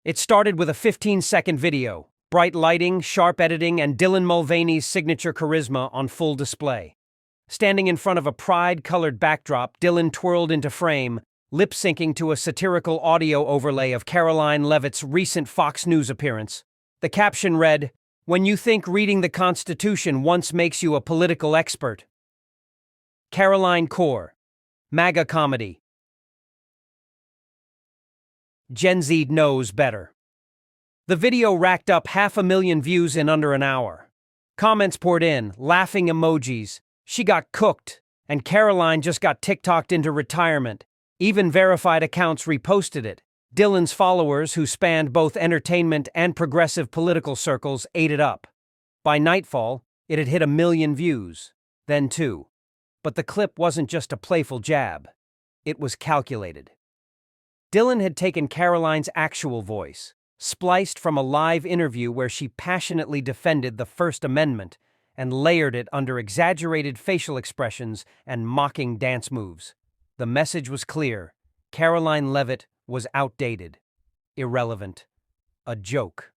It started with a 15-second video, bright lighting, sharp editing, and Dylan Mulvaney's signature charisma on full display. Standing in front of a pride-colored backdrop, Dylan twirled into frame, lip-syncing to a satirical audio overlay of Karoline Leavitt's recent Fox News appearance. The caption read, "When you think reading the Constitution once makes you a political expert." Karoline Core. MAGA comedy. Gen Z knows better. The video racked up 500,000 views in under an hour. Comments poured in, laughing emojis. She got cooked, and Karoline just got TikToked into retirement. Even verified accounts reposted it. Dylan's followers, who spanned both entertainment and progressive political circles, ate it up. By nightfall, it had hit 1 million views. Then 2. But the clip wasn't just a playful jab. It was calculated. Dylan had taken Karoline's actual voice, spliced from a live interview where she passionately defended the First Amendment, and layered it under exaggerated facial expressions and mocking dance moves. The message was clear. Karoline Leavitt was outdated, irrelevant, a joke.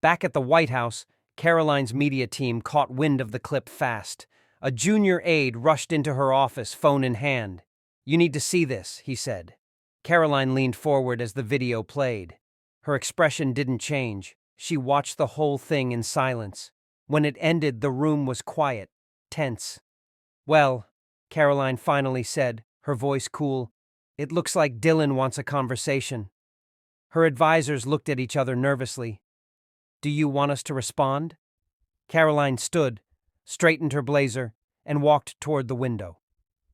Back at the White House, Karoline's media team caught wind of the clip fast. A junior aide rushed into her office, phone in hand. "You need to see this," he said. Karoline leaned forward as the video played. Her expression didn't change. She watched the whole thing in silence. When it ended, the room was quiet, tense. "Well," Karoline finally said, her voice cool, "it looks like Dylan wants a conversation." Her advisors looked at each other nervously. "Do you want us to respond?" Karoline stood, straightened her blazer, and walked toward the window.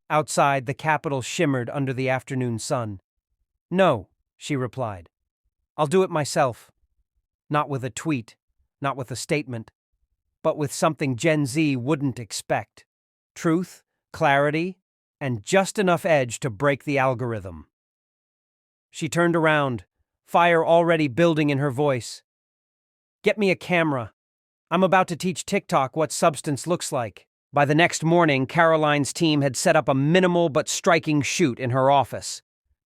Outside, the Capitol shimmered under the afternoon sun. "No," she replied. "I'll do it myself. Not with a tweet, not with a statement, but with something Gen Z wouldn't expect. Truth, clarity, and just enough edge to break the algorithm." She turned around, fire already building in her voice. "Get me a camera. I'm about to teach TikTok what substance looks like." By the next morning, Karoline's team had set up a minimal but striking shoot in her office.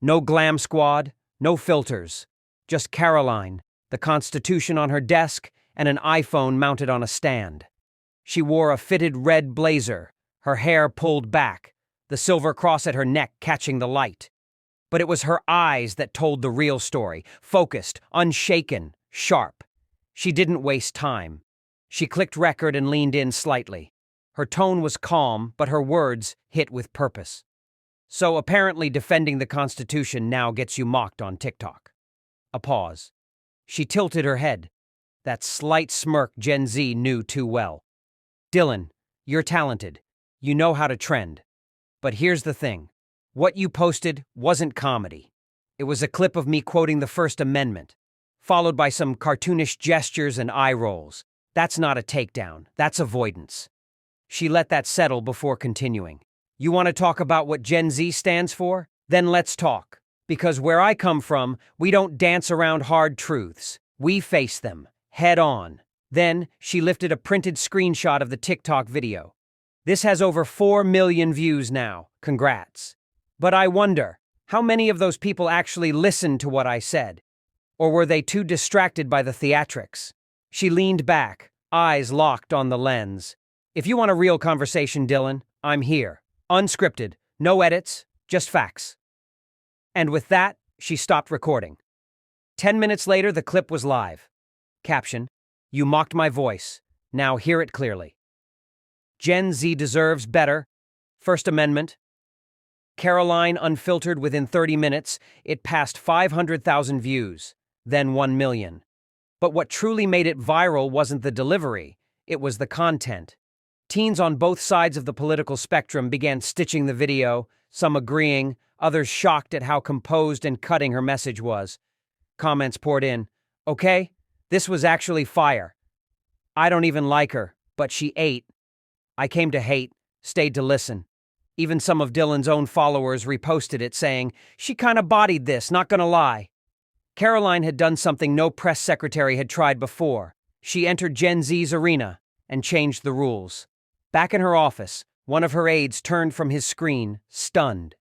No glam squad, no filters. Just Karoline, the Constitution on her desk, and an iPhone mounted on a stand. She wore a fitted red blazer, her hair pulled back, the silver cross at her neck catching the light. But it was her eyes that told the real story, focused, unshaken, sharp. She didn't waste time. She clicked record and leaned in slightly. Her tone was calm, but her words hit with purpose. "So apparently defending the Constitution now gets you mocked on TikTok." A pause. She tilted her head. That slight smirk Gen Z knew too well. "Dylan, you're talented. You know how to trend. But here's the thing. What you posted wasn't comedy. It was a clip of me quoting the First Amendment, followed by some cartoonish gestures and eye rolls. That's not a takedown. That's avoidance." She let that settle before continuing. "You want to talk about what Gen Z stands for? Then let's talk. Because where I come from, we don't dance around hard truths. We face them, head on." Then, she lifted a printed screenshot of the TikTok video. "This has over 4 million views now. Congrats. But I wonder, how many of those people actually listened to what I said? Or were they too distracted by the theatrics?" She leaned back, eyes locked on the lens. "If you want a real conversation, Dylan, I'm here. Unscripted, no edits, just facts." And with that, she stopped recording. 10 minutes later, the clip was live. Caption: "You mocked my voice. Now hear it clearly. Gen Z deserves better. First Amendment." Karoline unfiltered within 30 minutes. It passed 500,000 views, then 1 million. But what truly made it viral wasn't the delivery, it was the content. Teens on both sides of the political spectrum began stitching the video, some agreeing, others shocked at how composed and cutting her message was. Comments poured in. "Okay, this was actually fire. I don't even like her, but she ate. I came to hate, stayed to listen." Even some of Dylan's own followers reposted it, saying, "She kinda bodied this, not gonna lie." Karoline had done something no press secretary had tried before. She entered Gen Z's arena and changed the rules. Back in her office, one of her aides turned from his screen, stunned.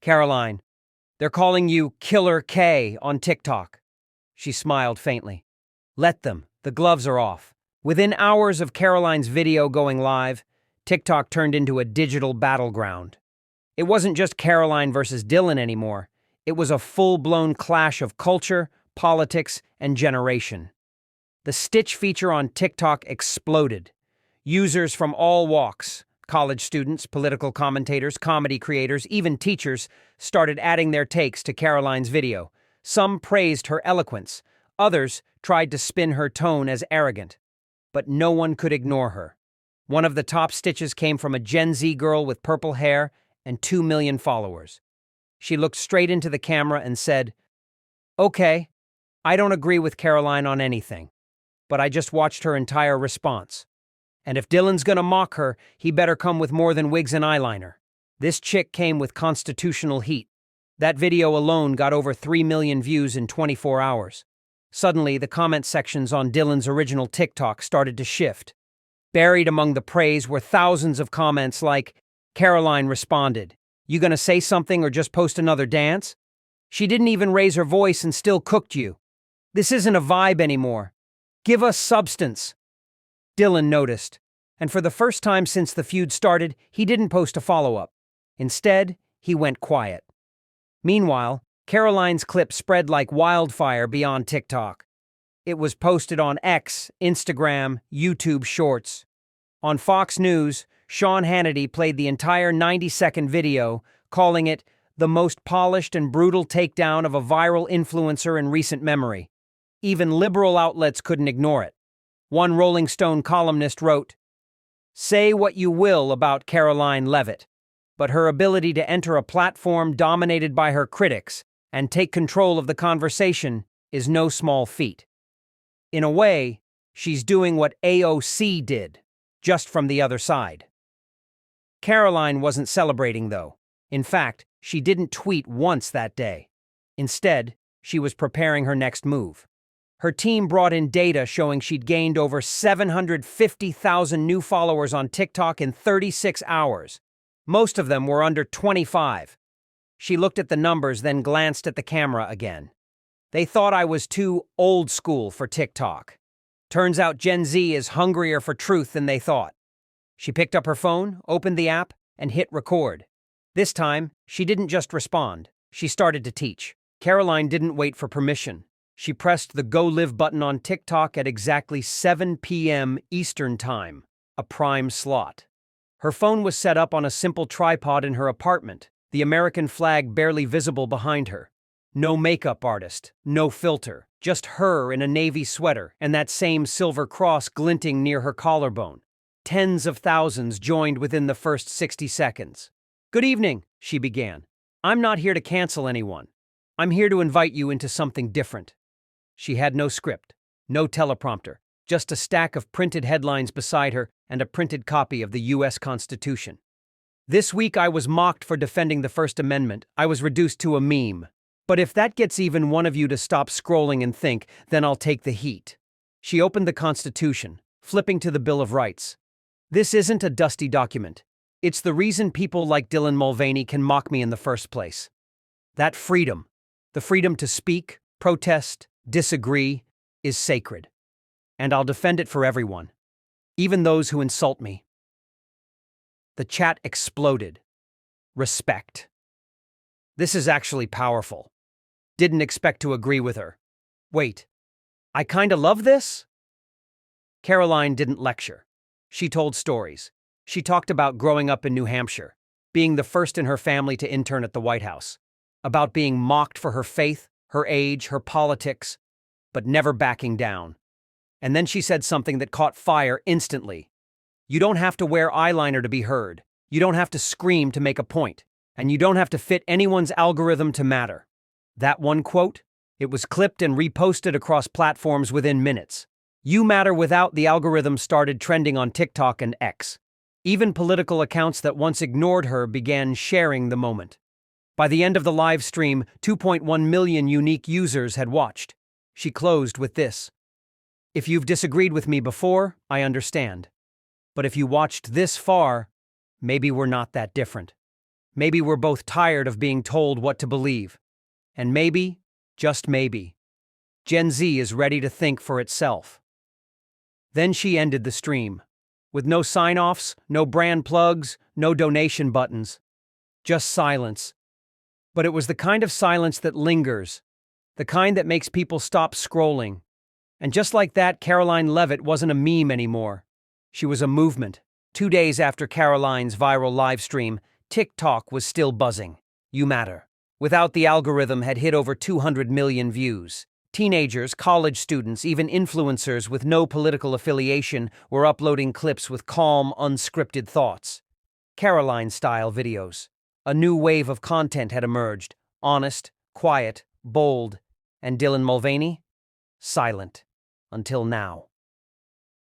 "Karoline, they're calling you Killer K on TikTok." She smiled faintly. Let them. The gloves are off. Within hours of Karoline's video going live, TikTok turned into a digital battleground. It wasn't just Karoline versus Dylan anymore. It was a full-blown clash of culture, politics, and generation. The Stitch feature on TikTok exploded. Users from all walks, college students, political commentators, comedy creators, even teachers, started adding their takes to Karoline's video. Some praised her eloquence. Others tried to spin her tone as arrogant. But no one could ignore her. One of the top stitches came from a Gen Z girl with purple hair and 2 million followers. She looked straight into the camera and said, "Okay, I don't agree with Karoline on anything, but I just watched her entire response. And if Dylan's gonna mock her, he better come with more than wigs and eyeliner." This chick came with constitutional heat. That video alone got over 3 million views in 24 hours. Suddenly, the comment sections on Dylan's original TikTok started to shift. Buried among the praise were thousands of comments like, Karoline responded, "You gonna say something or just post another dance? She didn't even raise her voice and still cooked you. This isn't a vibe anymore. Give us substance." Dylan noticed, and for the first time since the feud started, he didn't post a follow-up. Instead, he went quiet. Meanwhile, Karoline's clip spread like wildfire beyond TikTok. It was posted on X, Instagram, YouTube Shorts. On Fox News, Sean Hannity played the entire 90-second video, calling it the most polished and brutal takedown of a viral influencer in recent memory. Even liberal outlets couldn't ignore it. One Rolling Stone columnist wrote, "Say what you will about Karoline Leavitt, but her ability to enter a platform dominated by her critics and take control of the conversation is no small feat. In a way, she's doing what AOC did, just from the other side." Karoline wasn't celebrating, though. In fact, she didn't tweet once that day. Instead, she was preparing her next move. Her team brought in data showing she'd gained over 750,000 new followers on TikTok in 36 hours. Most of them were under 25. She looked at the numbers, then glanced at the camera again. They thought I was too old school for TikTok. Turns out Gen Z is hungrier for truth than they thought. She picked up her phone, opened the app, and hit record. This time, she didn't just respond. She started to teach. Karoline didn't wait for permission. She pressed the Go Live button on TikTok at exactly 7 p.m. Eastern Time, a prime slot. Her phone was set up on a simple tripod in her apartment, the American flag barely visible behind her. No makeup artist, no filter, just her in a navy sweater and that same silver cross glinting near her collarbone. Tens of thousands joined within the first 60 seconds. "Good evening," she began. "I'm not here to cancel anyone. I'm here to invite you into something different." She had no script, no teleprompter, just a stack of printed headlines beside her and a printed copy of the U.S. Constitution. "This week I was mocked for defending the First Amendment. I was reduced to a meme. But if that gets even one of you to stop scrolling and think, then I'll take the heat." She opened the Constitution, flipping to the Bill of Rights. "This isn't a dusty document. It's the reason people like Dylan Mulvaney can mock me in the first place. That freedom, the freedom to speak, protest, disagree, is sacred. And I'll defend it for everyone, even those who insult me." The chat exploded. Respect. This is actually powerful. Didn't expect to agree with her. Wait, I kinda love this? Karoline didn't lecture. She told stories. She talked about growing up in New Hampshire, being the first in her family to intern at the White House, about being mocked for her faith, her age, her politics, but never backing down. And then she said something that caught fire instantly. "You don't have to wear eyeliner to be heard. You don't have to scream to make a point. And you don't have to fit anyone's algorithm to matter." That one quote? It was clipped and reposted across platforms within minutes. "You matter" without the algorithm started trending on TikTok and X. Even political accounts that once ignored her began sharing the moment. By the end of the live stream, 2.1 million unique users had watched. She closed with this: "If you've disagreed with me before, I understand. But if you watched this far, maybe we're not that different. Maybe we're both tired of being told what to believe. And maybe, just maybe, Gen Z is ready to think for itself. Then she ended the stream. With no sign-offs, no brand plugs, no donation buttons. Just silence. But it was the kind of silence that lingers. The kind that makes people stop scrolling. And just like that, Karoline Levitt wasn't a meme anymore. She was a movement. 2 days after Karoline's viral livestream, TikTok was still buzzing. You matter. Without the algorithm had hit over 200 million views. Teenagers, college students, even influencers with no political affiliation were uploading clips with calm, unscripted thoughts. Karoline-style videos. A new wave of content had emerged. Honest, quiet, bold. And Dylan Mulvaney? Silent. Until now.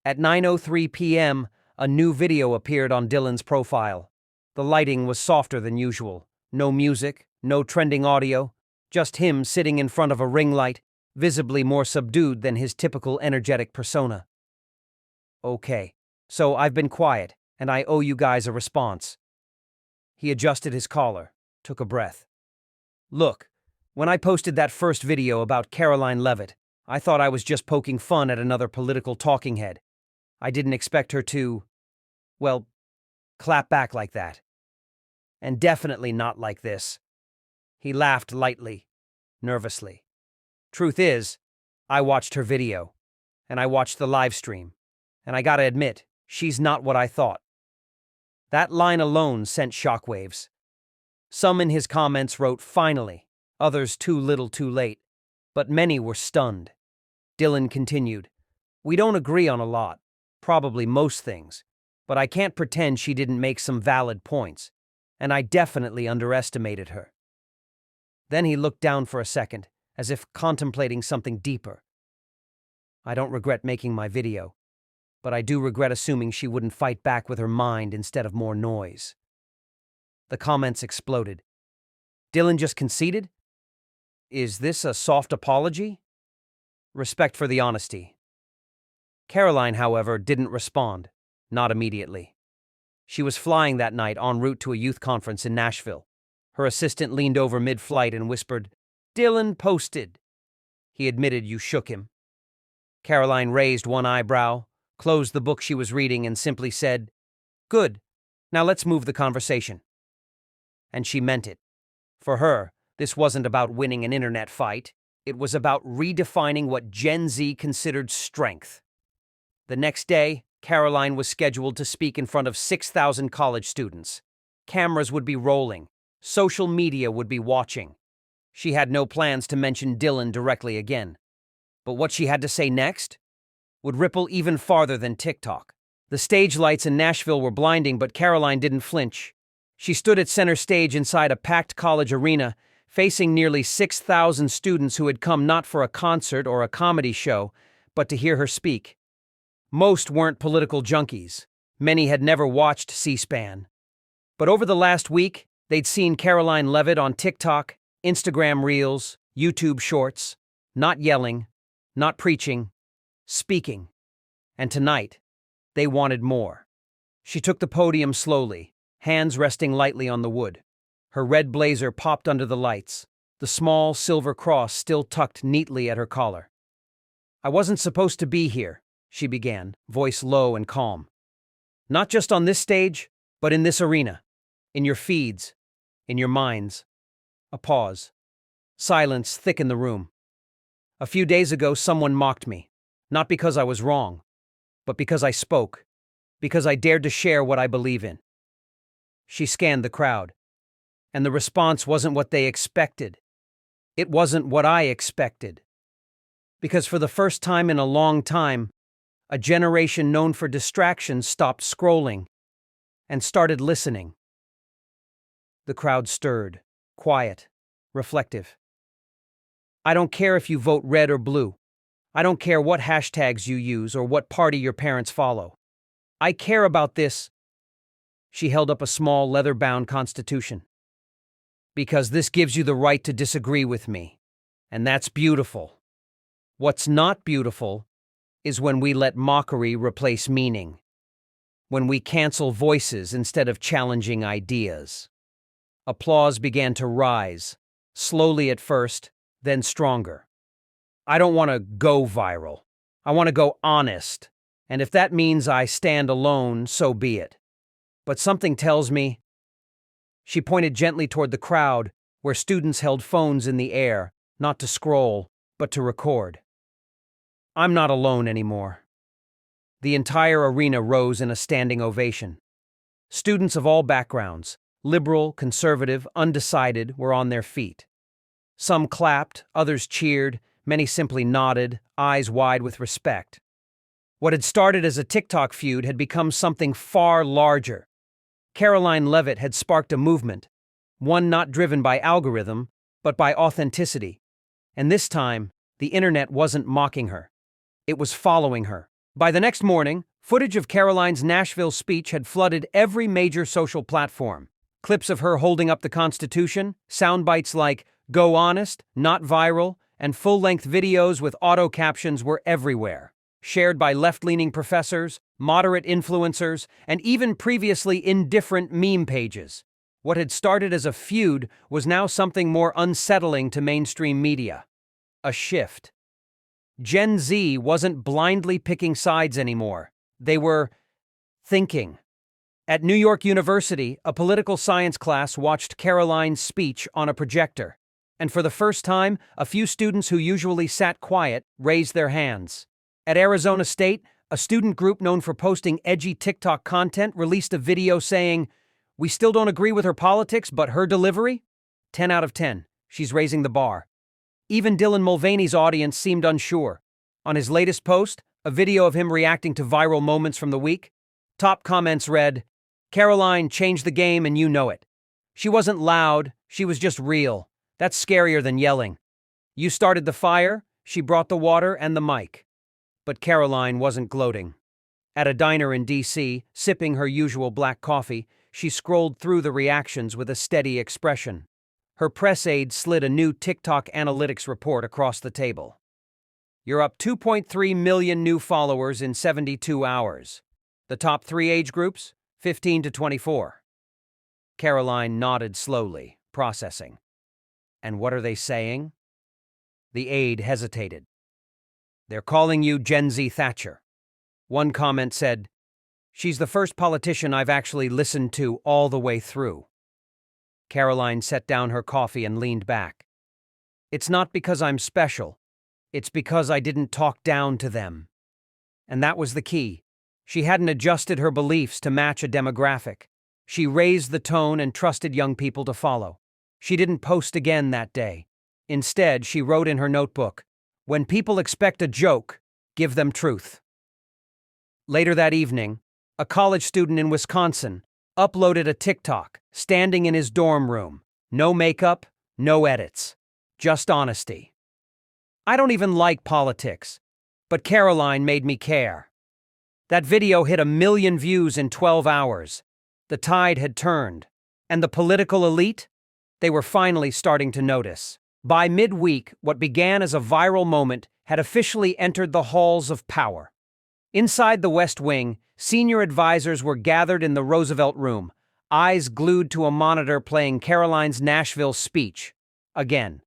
At 9:03 p.m., a new video appeared on Dylan's profile. The lighting was softer than usual. No music, no trending audio, just him sitting in front of a ring light, visibly more subdued than his typical energetic persona. Okay, so I've been quiet, and I owe you guys a response. He adjusted his collar, took a breath. Look, when I posted that first video about Karoline Levitt, I thought I was just poking fun at another political talking head. I didn't expect her to, well, clap back like that. And definitely not like this. He laughed lightly, nervously. Truth is, I watched her video, and I watched the live stream, and I gotta admit, she's not what I thought. That line alone sent shockwaves. Some in his comments wrote, "Finally," others, "Too little, too late," but many were stunned. Dylan continued, "We don't agree on a lot, probably most things, but I can't pretend she didn't make some valid points, and I definitely underestimated her." Then he looked down for a second, as if contemplating something deeper. "I don't regret making my video, but I do regret assuming she wouldn't fight back with her mind instead of more noise." The comments exploded. Dylan just conceded? Is this a soft apology? Respect for the honesty. Karoline, however, didn't respond, not immediately. She was flying that night en route to a youth conference in Nashville. Her assistant leaned over mid-flight and whispered, "Dylan posted." He admitted you shook him. Karoline raised one eyebrow, closed the book she was reading, and simply said, "Good, now let's move the conversation." And she meant it. For her, this wasn't about winning an internet fight. It was about redefining what Gen Z considered strength. The next day, Karoline was scheduled to speak in front of 6,000 college students. Cameras would be rolling. Social media would be watching. She had no plans to mention Dylan directly again. But what she had to say next would ripple even farther than TikTok. The stage lights in Nashville were blinding, but Karoline didn't flinch. She stood at center stage inside a packed college arena, facing nearly 6,000 students who had come not for a concert or a comedy show, but to hear her speak. Most weren't political junkies. Many had never watched C-SPAN. But over the last week, they'd seen Karoline Levitt on TikTok, Instagram Reels, YouTube Shorts, not yelling, not preaching, speaking. And tonight, they wanted more. She took the podium slowly, hands resting lightly on the wood. Her red blazer popped under the lights, the small silver cross still tucked neatly at her collar. "I wasn't supposed to be here," she began, voice low and calm. "Not just on this stage, but in this arena, in your feeds, in your minds." A pause. Silence thick in the room. "A few days ago, someone mocked me, not because I was wrong, but because I spoke, because I dared to share what I believe in." She scanned the crowd, and the response wasn't what they expected. It wasn't what I expected. Because for the first time in a long time, a generation known for distraction stopped scrolling and started listening. The crowd stirred, quiet, reflective. "I don't care if you vote red or blue. I don't care what hashtags you use or what party your parents follow. I care about this." She held up a small leather-bound constitution. "Because this gives you the right to disagree with me. And that's beautiful. What's not beautiful is when we let mockery replace meaning. When we cancel voices instead of challenging ideas." Applause began to rise, slowly at first, then stronger. I don't want to go viral. I want to go honest. And if that means I stand alone, so be it. But something tells me. She pointed gently toward the crowd, where students held phones in the air, not to scroll, but to record. I'm not alone anymore. The entire arena rose in a standing ovation. Students of all backgrounds, liberal, conservative, undecided, were on their feet. Some clapped, others cheered, many simply nodded, eyes wide with respect. What had started as a TikTok feud had become something far larger. Karoline Leavitt had sparked a movement, one not driven by algorithm, but by authenticity. And this time, the internet wasn't mocking her. It was following her. By the next morning, footage of Karoline's Nashville speech had flooded every major social platform. Clips of her holding up the Constitution, sound bites like "Go honest, not viral," and full-length videos with auto-captions were everywhere, shared by left-leaning professors, moderate influencers, and even previously indifferent meme pages. What had started as a feud was now something more unsettling to mainstream media. A shift. Gen Z wasn't blindly picking sides anymore. They were thinking. At New York University, a political science class watched Karoline's speech on a projector. And for the first time, a few students who usually sat quiet raised their hands. At Arizona State, a student group known for posting edgy TikTok content released a video saying, "We still don't agree with her politics, but her delivery? 10 out of 10. She's raising the bar." Even Dylan Mulvaney's audience seemed unsure. On his latest post, a video of him reacting to viral moments from the week, top comments read, "Karoline changed the game and you know it. She wasn't loud, she was just real. That's scarier than yelling. You started the fire, she brought the water and the mic." But Karoline wasn't gloating. At a diner in D.C., sipping her usual black coffee, she scrolled through the reactions with a steady expression. Her press aide slid a new TikTok analytics report across the table. "You're up 2.3 million new followers in 72 hours. The top 3 age groups, 15 to 24. Karoline nodded slowly, processing. "And what are they saying?" The aide hesitated. "They're calling you Gen Z Thatcher." One comment said, "She's the first politician I've actually listened to all the way through." Karoline set down her coffee and leaned back. "It's not because I'm special. It's because I didn't talk down to them." And that was the key. She hadn't adjusted her beliefs to match a demographic. She raised the tone and trusted young people to follow. She didn't post again that day. Instead, she wrote in her notebook, "When people expect a joke, give them truth." Later that evening, a college student in Wisconsin uploaded a TikTok, standing in his dorm room. No makeup, no edits, just honesty. "I don't even like politics, but Karoline made me care." That video hit 1 million views in 12 hours. The tide had turned, and the political elite? They were finally starting to notice. By midweek, what began as a viral moment had officially entered the halls of power. Inside the West Wing, senior advisors were gathered in the Roosevelt Room, eyes glued to a monitor playing Karoline's Nashville speech. Again.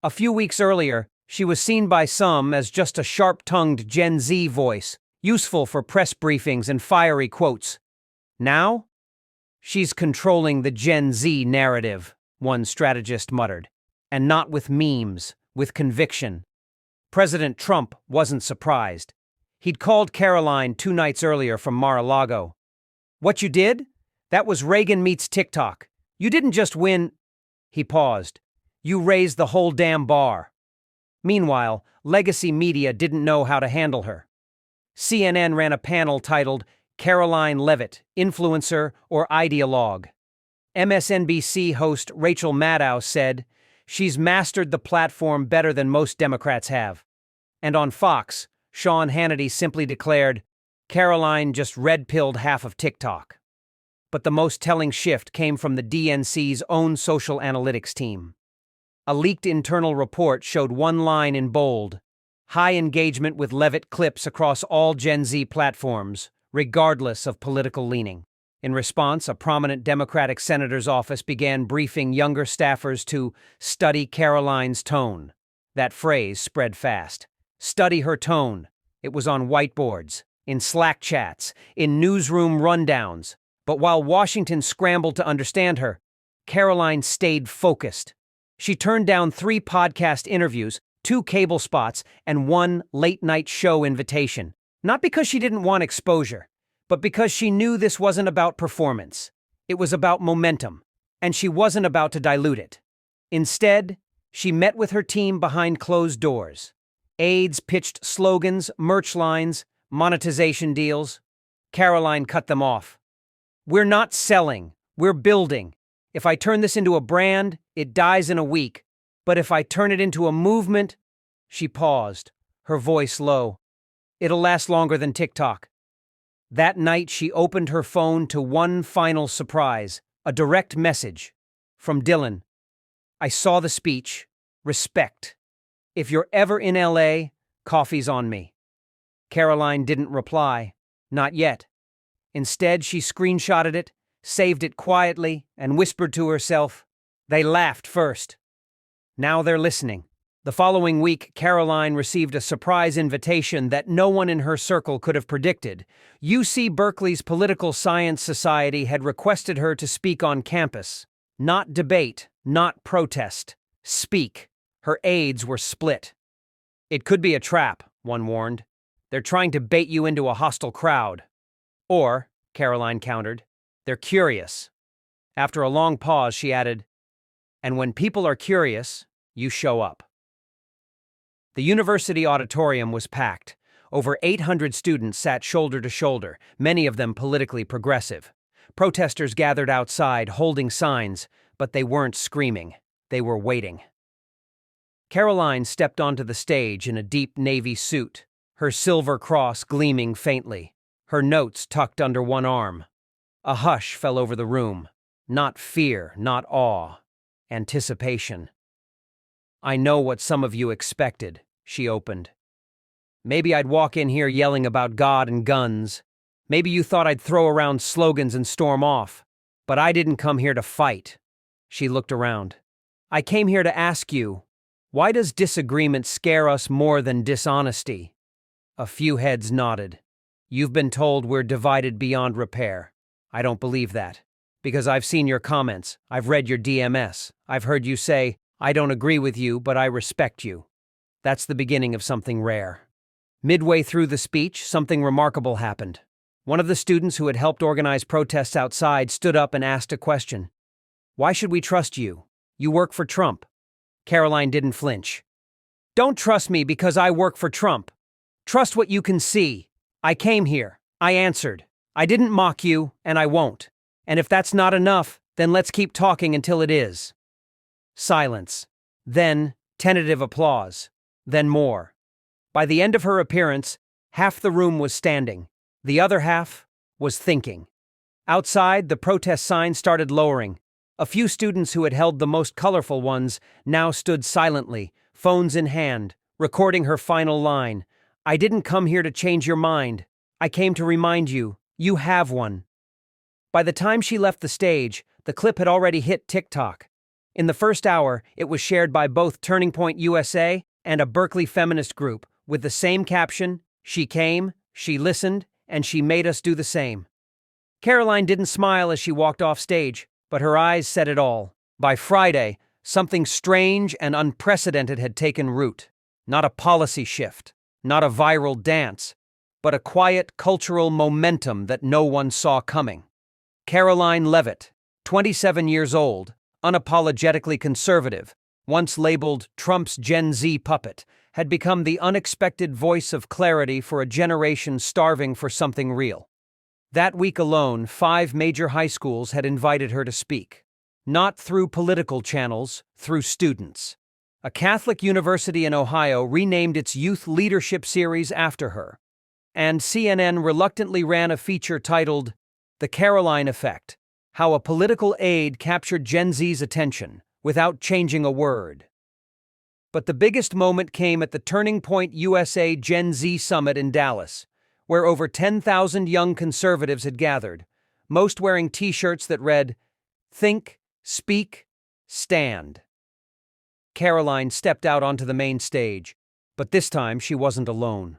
A few weeks earlier, she was seen by some as just a sharp-tongued Gen Z voice, useful for press briefings and fiery quotes. Now? She's controlling the Gen Z narrative, one strategist muttered. And not with memes, with conviction. President Trump wasn't surprised. He'd called Karoline 2 nights earlier from Mar-a-Lago. "What you did? That was Reagan meets TikTok. You didn't just win—" He paused. "You raised the whole damn bar." Meanwhile, legacy media didn't know how to handle her. CNN ran a panel titled Karoline Leavitt, Influencer or Ideologue. MSNBC host Rachel Maddow said, "She's mastered the platform better than most Democrats have." And on Fox, Sean Hannity simply declared, "Karoline just red-pilled half of TikTok." But the most telling shift came from the DNC's own social analytics team. A leaked internal report showed one line in bold: high engagement with Leavitt clips across all Gen Z platforms, regardless of political leaning. In response, a prominent Democratic senator's office began briefing younger staffers to study Karoline's tone. That phrase spread fast. Study her tone. It was on whiteboards, in Slack chats, in newsroom rundowns. But while Washington scrambled to understand her, Karoline stayed focused. She turned down 3 podcast interviews, 2 cable spots, and 1 late-night show invitation. Not because she didn't want exposure, but because she knew this wasn't about performance. It was about momentum, and she wasn't about to dilute it. Instead, she met with her team behind closed doors. Aides pitched slogans, merch lines, monetization deals. Karoline cut them off. "We're not selling, we're building. If I turn this into a brand, it dies in a week. But if I turn it into a movement," she paused, her voice low, "it'll last longer than TikTok." That night, she opened her phone to one final surprise, a direct message from Dylan. "I saw the speech. Respect. If you're ever in LA, coffee's on me." Karoline didn't reply. Not yet. Instead, she screenshotted it, saved it quietly, and whispered to herself, "They laughed first. Now they're listening." The following week, Karoline received a surprise invitation that no one in her circle could have predicted. UC Berkeley's Political Science Society had requested her to speak on campus. Not debate, not protest. Speak. Her aides were split. "It could be a trap," one warned. "They're trying to bait you into a hostile crowd." Or, Karoline countered, "they're curious." After a long pause, she added, "And when people are curious, you show up." The university auditorium was packed. Over 800 students sat shoulder to shoulder, many of them politically progressive. Protesters gathered outside, holding signs, but they weren't screaming. They were waiting. Karoline stepped onto the stage in a deep navy suit, her silver cross gleaming faintly, her notes tucked under one arm. A hush fell over the room. Not fear, not awe. Anticipation. "I know what some of you expected," she opened. "Maybe I'd walk in here yelling about God and guns. Maybe you thought I'd throw around slogans and storm off. But I didn't come here to fight." She looked around. "I came here to ask you, why does disagreement scare us more than dishonesty?" A few heads nodded. "You've been told we're divided beyond repair. I don't believe that. Because I've seen your comments, I've read your DMS, I've heard you say, 'I don't agree with you, but I respect you.' That's the beginning of something rare." Midway through the speech, something remarkable happened. One of the students who had helped organize protests outside stood up and asked a question. "Why should we trust you? You work for Trump." Karoline didn't flinch. "Don't trust me because I work for Trump. Trust what you can see. I came here. I answered. I didn't mock you, and I won't. And if that's not enough, then let's keep talking until it is." Silence. Then tentative applause. Then more. By the end of her appearance, half the room was standing. The other half was thinking. Outside, the protest signs started lowering. A few students who had held the most colorful ones now stood silently, phones in hand, recording her final line. "I didn't come here to change your mind. I came to remind you, you have one." By the time she left the stage, the clip had already hit TikTok. In the first hour, it was shared by both Turning Point USA and a Berkeley feminist group, with the same caption, "She came, she listened, and she made us do the same." Karoline didn't smile as she walked off stage, but her eyes said it all. By Friday, something strange and unprecedented had taken root. Not a policy shift, not a viral dance, but a quiet cultural momentum that no one saw coming. Karoline Levitt, 27 years old, unapologetically conservative, once labeled Trump's Gen Z puppet, had become the unexpected voice of clarity for a generation starving for something real. That week alone, 5 major high schools had invited her to speak. Not through political channels, through students. A Catholic university in Ohio renamed its youth leadership series after her. And CNN reluctantly ran a feature titled, "The Karoline Effect: How a Political Aide Captured Gen Z's Attention, Without Changing a Word." But the biggest moment came at the Turning Point USA Gen Z Summit in Dallas, where over 10,000 young conservatives had gathered, most wearing T-shirts that read, "Think, Speak, Stand." Karoline stepped out onto the main stage, but this time she wasn't alone.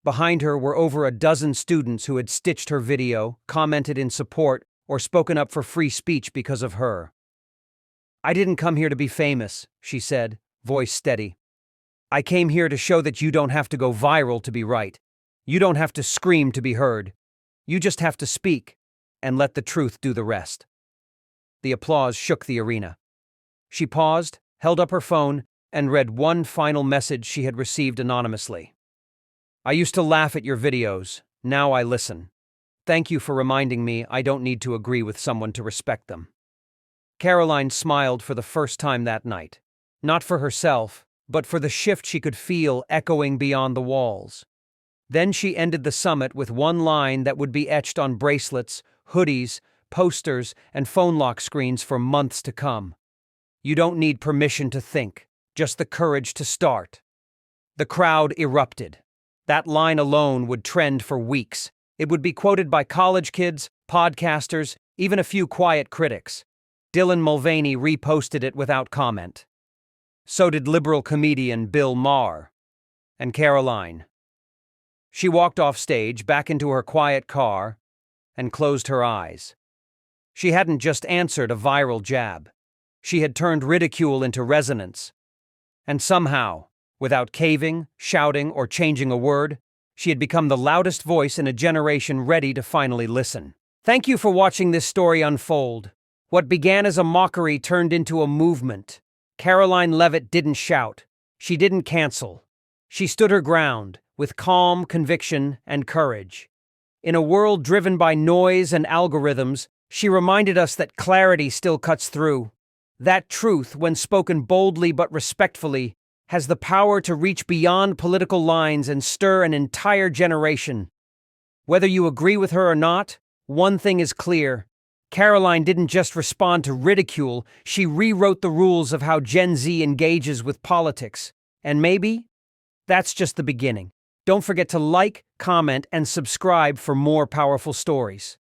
Behind her were over a dozen students who had stitched her video, commented in support, or spoken up for free speech because of her. "I didn't come here to be famous," she said, voice steady. "I came here to show that you don't have to go viral to be right. You don't have to scream to be heard. You just have to speak, and let the truth do the rest." The applause shook the arena. She paused, held up her phone, and read one final message she had received anonymously. "I used to laugh at your videos. Now I listen. Thank you for reminding me I don't need to agree with someone to respect them." Karoline smiled for the first time that night. Not for herself, but for the shift she could feel echoing beyond the walls. Then she ended the summit with one line that would be etched on bracelets, hoodies, posters, and phone lock screens for months to come. "You don't need permission to think, just the courage to start." The crowd erupted. That line alone would trend for weeks. It would be quoted by college kids, podcasters, even a few quiet critics. Dylan Mulvaney reposted it without comment. So did liberal comedian Bill Maher. And Karoline. She walked off stage, back into her quiet car, and closed her eyes. She hadn't just answered a viral jab. She had turned ridicule into resonance. And somehow, without caving, shouting, or changing a word, she had become the loudest voice in a generation ready to finally listen. Thank you for watching this story unfold. What began as a mockery turned into a movement. Karoline Leavitt didn't shout. She didn't cancel. She stood her ground, with calm conviction and courage. In a world driven by noise and algorithms, she reminded us that clarity still cuts through. That truth, when spoken boldly but respectfully, has the power to reach beyond political lines and stir an entire generation. Whether you agree with her or not, one thing is clear. Karoline didn't just respond to ridicule, she rewrote the rules of how Gen Z engages with politics. And maybe that's just the beginning. Don't forget to like, comment, and subscribe for more powerful stories.